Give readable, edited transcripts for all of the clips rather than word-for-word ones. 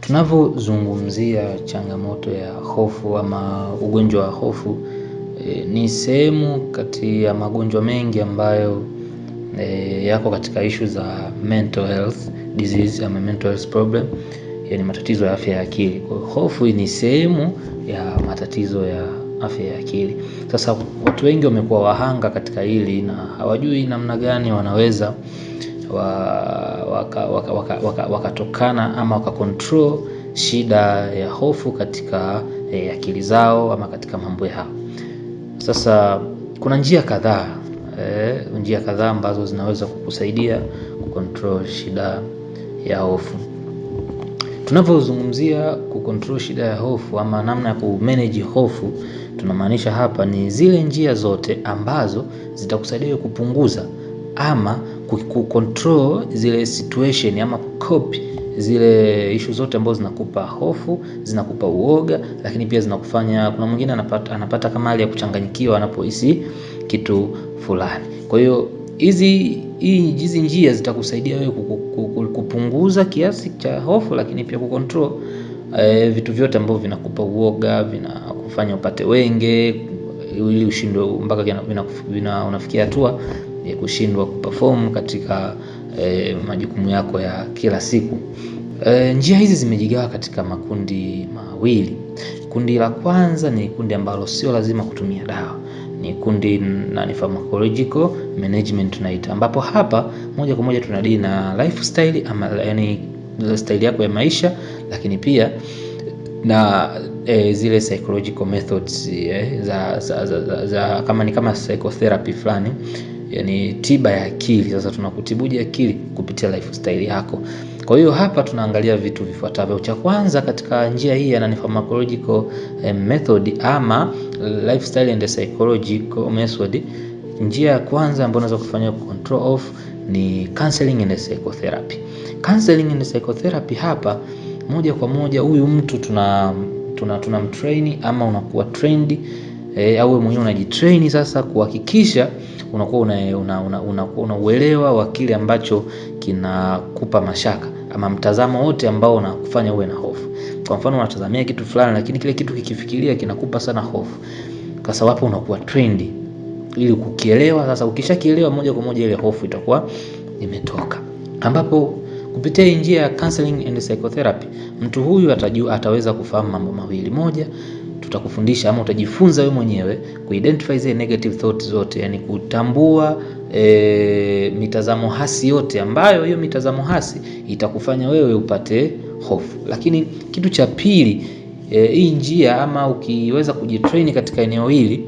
Tunavyozungumzia changamoto ya hofu ama ugonjwa wa hofu, ni sehemu kati ya magonjwa mengi ambayo yako katika issue za mental health disease ama mental health problem, yani matatizo ya afya ya akili. Kwa hofu ni sehemu ya matatizo ya afya ya akili. Sasa watu wengi wamekuwa wahanga katika hili na hawajui namna gani wanaweza wakatokana ama wakakontrol shida ya hofu katika akili zao ama katika mambo yao. Sasa kuna njia kadhaa ambazo zinaweza kukusaidia kucontrol shida ya hofu. Tunapozungumzia kucontrol shida ya hofu ama namna ya kumanage hofu, tunamaanisha hapa ni zile njia zote ambazo zitakusaidia kupunguza ama kucontrol zile situation ama kucope zile issue zote ambazo zinakupa hofu, zinakupa uoga, lakini pia zinakufanya, kuna mwingine anapata kama hali ya kuchanganyikiwa anapohisi kitu fulani. Kwa hiyo hizi njia zitakusaidia wewe kupunguza kiasi cha hofu, lakini pia kucontrol vitu vyote ambavyo vinakupa uoga, vinakufanya upate wenge ili ushindwe mpaka unafikia hatua ya kushindwa kuperform katika majukumu yako ya kila siku. Njia hizi zimejigawa katika makundi mawili. Kundi la kwanza ni kundi ambalo sio lazima kutumia dawa. Ni kundi na ni pharmacological management tunaita, ambapo hapa moja kwa moja tunadili na lifestyle ama yani style yako ya maisha, lakini pia na zile psychological methods za kama psychotherapy fulani, yani tiba ya akili. Sasa tunakutibuje akili kupitia lifestyle yako. Kwa hiyo hapa tunaangalia vitu vifuatavyo. Cha kwanza katika njia hii ya pharmacological method ama lifestyle and psychological method, njia ya kwanza ambayo unaweza kufanya control of ni counseling and psychotherapy. Counseling and psychotherapy hapa moja kwa moja huyu mtu tunamtrain ama unakuwa trained au wewe mwenyewe unajitrain sasa kuhakikisha unakuwa una uelewa wa kile ambacho kinakupa mashaka ama mtazamo wote ambao unakufanya uwe na hofu. Kwa mfano unatazamia kitu fulani, lakini kile kitu kikifikiria kinakupa sana hofu, kwa sababu unakuwa trained ili kukielewa. Sasa ukishakielewa moja kwa moja ile hofu itakuwa imetoka, ambapo kupitia njia ya counseling and psychotherapy mtu huyu ataweza kufahamu mambo mawili. Moja, tutakufundisha ama utajifunza wewe mwenyewe kuidentify zile negative thoughts zote, yani kutambua mitazamo hasi yote ambayo hiyo mitazamo hasi itakufanya wewe upate hofu. Lakini kitu cha pili, hii njia ama ukiweza kujitrain katika eneo hili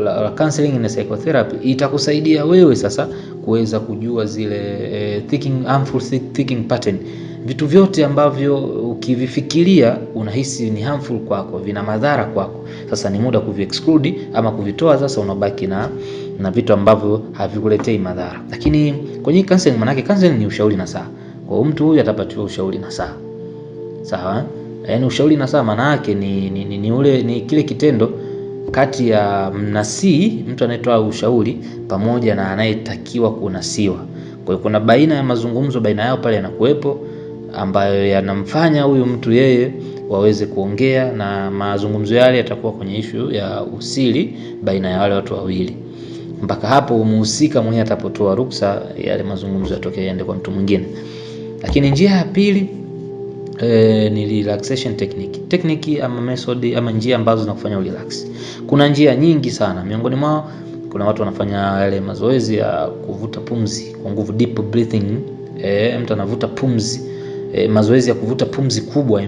la counseling na psychotherapy itakusaidia wewe sasa kuweza kujua zile harmful thinking pattern, vitu vyote ambavyo ukivifikiria unahisi ni harmful kwako, vina madhara kwako. Sasa ni muda kuviexclude ama kuvitoa. Sasa unabaki na vitu ambavyo havikuletei madhara. Lakini kwenye counseling, maana counseling ni ushauri na saa. Kwa hiyo mtu huyu atapatiwa ushauri na saa. Sawa? Yaani ushauri na saa maana yake ni kile kitendo kati ya mnasii, mtu anayetoa ushauri, pamoja na anayetakiwa kunasiwa. Kwa hiyo kuna baina ya mazungumzo baina yao pale yanakuwepo, ambayo yanamfanya huyu mtu yeye waweze kuongea, na mazungumzo yale yatakuwa kwenye issue ya usiri baina ya wale watu wawili. Mpaka hapo muhusika mwenyewe atapotoa ruksa yale mazungumzo yatokee yaende kwa mtu mwingine. Lakini njia ya pili ni relaxation technique ama method ama njia ambazo zinakufanya urelax. Kuna njia nyingi sana. Miongoni mwao kuna watu wanafanya yale mazoezi ya kuvuta pumzi kwa nguvu, deep breathing. Mtu anavuta pumzi, mazoezi ya kuvuta pumzi kubwa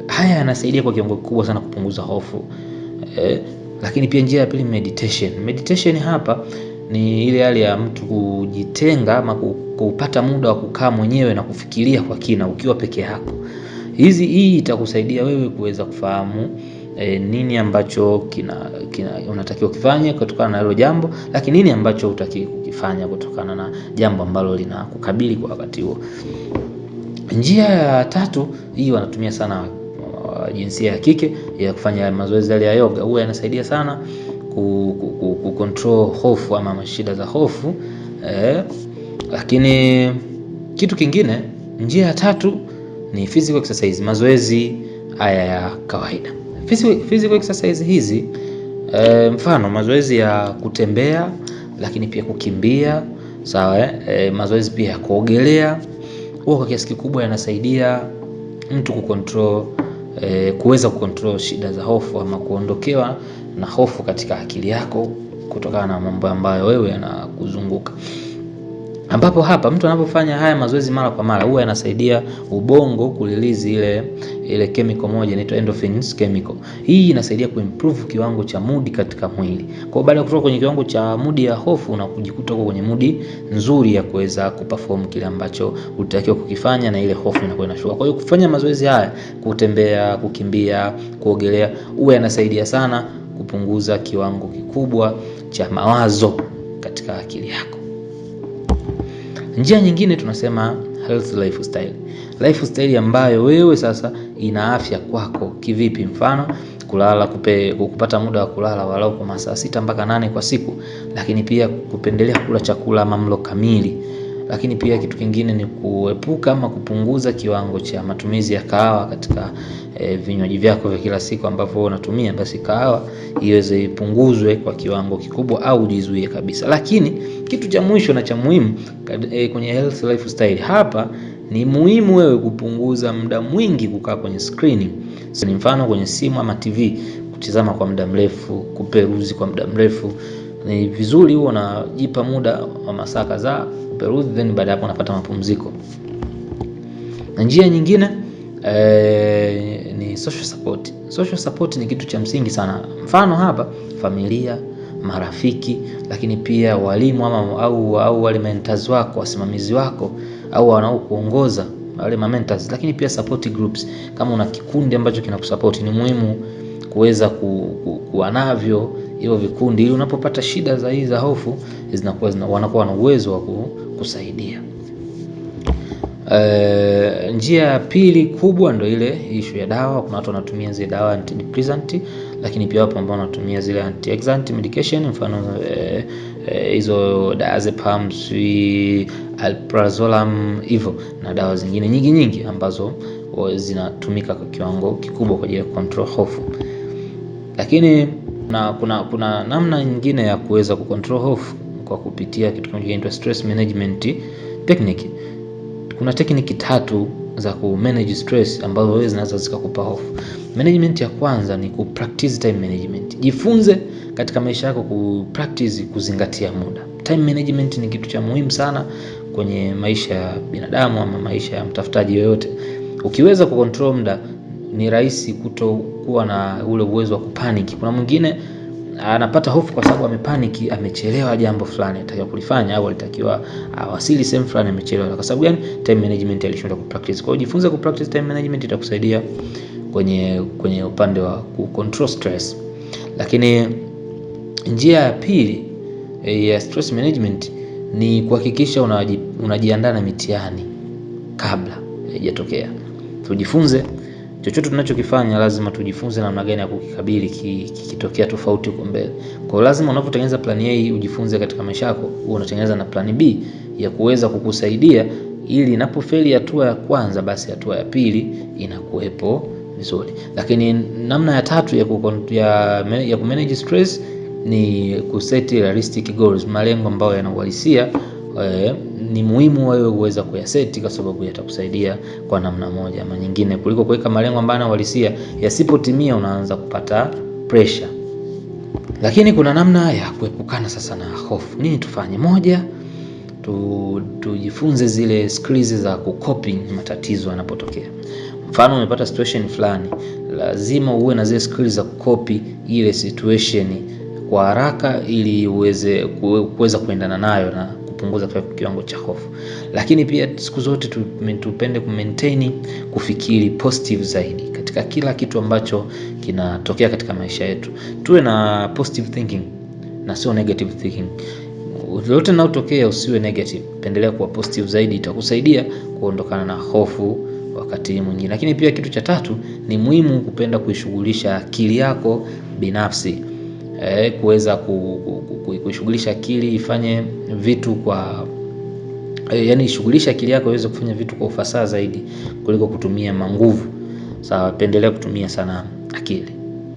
haya yanasaidia kwa kiwango kikubwa sana kupunguza hofu. Lakini pia njia ya pili meditation hapa ni ile hali ya mtu kujitenga ama kupata muda wa kukaa mwenyewe na kufikiria kwa kina ukiwa peke yako. Hii itakusaidia wewe kuweza kufahamu nini ambacho unatakiwa kufanya kutokana na hilo jambo, lakini nini ambacho hutaki kukifanya kutokana na jambo ambalo linakukabili kwa wakati huo. Njia ya tatu hii wanatumia sana jinsia ya kike ya kufanya mazoezi yale ya yoga. Huwa yanasaidia sana kucontrol hofu ama mashida za hofu. Lakini kitu kingine Njia ya tatu ni physical exercise, mazoezi haya ya kawaida. Physical exercise hizi mfano mazoezi ya kutembea, lakini pia kukimbia, sawa mazoezi pia ya kuogelea, huwa kwa kiasi kikubwa yanasaidia mtu kuweza kucontrol shida za hofu ama kuondokewa na hofu katika akili yako kutokana na mambo ambayo wewe yanakuzunguka. Ambapo hapa mtu anapofanya haya mazoezi mara kwa mara huwa yanasaidia ubongo kurelease ile chemical moja inaitwa endorphins chemical. Hii inasaidia kuimprove kiwango cha mood katika mwili. Kwa baada ya kutoka kwenye kiwango cha mood ya hofu unakujikuta kwenye mood nzuri ya kuweza kuperform kile ambacho ulitakiwa kukifanya na ile hofu inakuwa inashuka. Kwa hiyo kufanya mazoezi haya, kutembea, kukimbia, kuogelea, huwa yanasaidia sana kupunguza kiwango kikubwa cha mawazo katika akili yako. Njia nyingine tunasema health lifestyle. Lifestyle ambayo wewe sasa ina afya kwako kivipi? Mfano kulala, kupata muda wa kulala walau kwa masaa 6 mpaka 8 kwa siku, lakini pia kupendelea kula chakula mamlo kamili. Lakini pia kitu kingine ni kuepuka ama kupunguza kiwango cha matumizi ya kahawa katika vinywaji vyako vya kila siku ambavyo unatumia, basi kahawa iweze ipunguzwe kwa kiwango kikubwa au ujizuie kabisa. Lakini kitu cha mwisho na cha muhimu kwenye health lifestyle hapa ni muhimu wewe kupunguza muda mwingi kukaa kwenye screen. So, ni mfano kwenye simu ama TV kutizama kwa muda mrefu, kuperuzi kwa muda mrefu. Ni vizuri huo unajipa muda wa masaa kadhaa kuperuzi, then baada hapo unapata mapumziko. Na njia nyingine ni social support. Social support ni kitu cha msingi sana. Mfano hapa familia, marafiki, lakini pia walimu au wale mentors wako, wasimamizi wako au wanaokuongoza wale mentors, lakini pia support groups. Kama una kikundi ambacho kinakusupport, ni muhimu kuweza kuwa navyo hivyo vikundi, ili unapopata shida za hofu wanakuwa na uwezo wa kusaidia. Njia ya pili kubwa ndio ile issue ya dawa. Kuna watu wanatumia zile dawa antidepressant, lakini pia wapo ambao wanatumia zile anti-anxiety medication, mfano hizo diazepam, alprazolam hivyo na dawa zingine nyingi ambazo zinatumika kwa kiwango kikubwa kwa ajili ya control hofu. Lakini kuna namna nyingine ya kuweza kucontrol hofu kwa kupitia kitu kinachoitwa stress management technique. Kuna technique 3 za ku manage stress ambazo wewe zinaweza zikakupa hofu. Management ya kwanza ni ku practice time management. Jifunze katika maisha yako ku practice kuzingatia muda. Time management ni kitu cha muhimu sana kwenye maisha ya binadamu ama maisha ya mtafutaji yoyote. Ukiweza ku control muda, ni rahisi kutokuwa na ule uwezo wa kupanic. Kuna mwingine anapata hofu kwa sababu amepaniki, amechelewa jambo fulani anataka kulifanya, au alitakiwa awasili sehemu fulani amechelewa. Kwa sababu gani? Time management alishindwa kupractice. Kwa hiyo jifunze kupractice time management, itakusaidia kwenye upande wa kucontrol stress. Lakini njia ya pili ya stress management ni kuhakikisha unajiandaa na mitihani kabla haijatokea. Tujifunze chochote tunachokifanya, lazima tujifunze namna gani ya kukikabili kikitokea tofauti huko mbele. Kwa hiyo lazima unapotengeneza plan A ujifunze katika maisha yako, unatengeneza na plan B ya kuweza kukusaidia, ili inapofeli hatua ya kwanza, basi hatua ya pili inakuwepo vizuri. Lakini namna ya tatu ya kumanage stress ni kuset realistic goals, malengo ambayo yanauhalisia. Ni muhimu wewe uweza kuyaseti kwa sababu yatakusaidia kwa namna moja ama nyingine, kuliko kuweka malengo ambayo yanauhalisia yasipotimia unaanza kupata pressure. Lakini kuna namna ya kuepukana sasa na hofu. Nini tufanye? Moja, tujifunze zile skills za kukoping matatizo yanapotokea. Mfano umepata situation fulani, lazima uwe na zile skills za kukopi ile situation kwa haraka, ili uweze kuendana nayo na kupunguza kiwango cha hofu. Lakini pia siku zote tupende kufikiri positive zaidi katika kila kitu ambacho kinatokea katika maisha yetu. Tuwe na positive thinking na sio negative thinking. Lolote linalotokea usiwe negative, pendelea kuwa positive zaidi, itakusaidia kuondokana na hofu wakati mwingine. Lakini pia kitu cha tatu ni muhimu kupenda kuishughulisha akili yako binafsi. Kuweza kuishughulisha akili ifanye vitu yani shughulisha akili yako iweze kufanya vitu kwa ufasaha zaidi kuliko kutumia manguvu. Sawa, pendelea kutumia sana akili.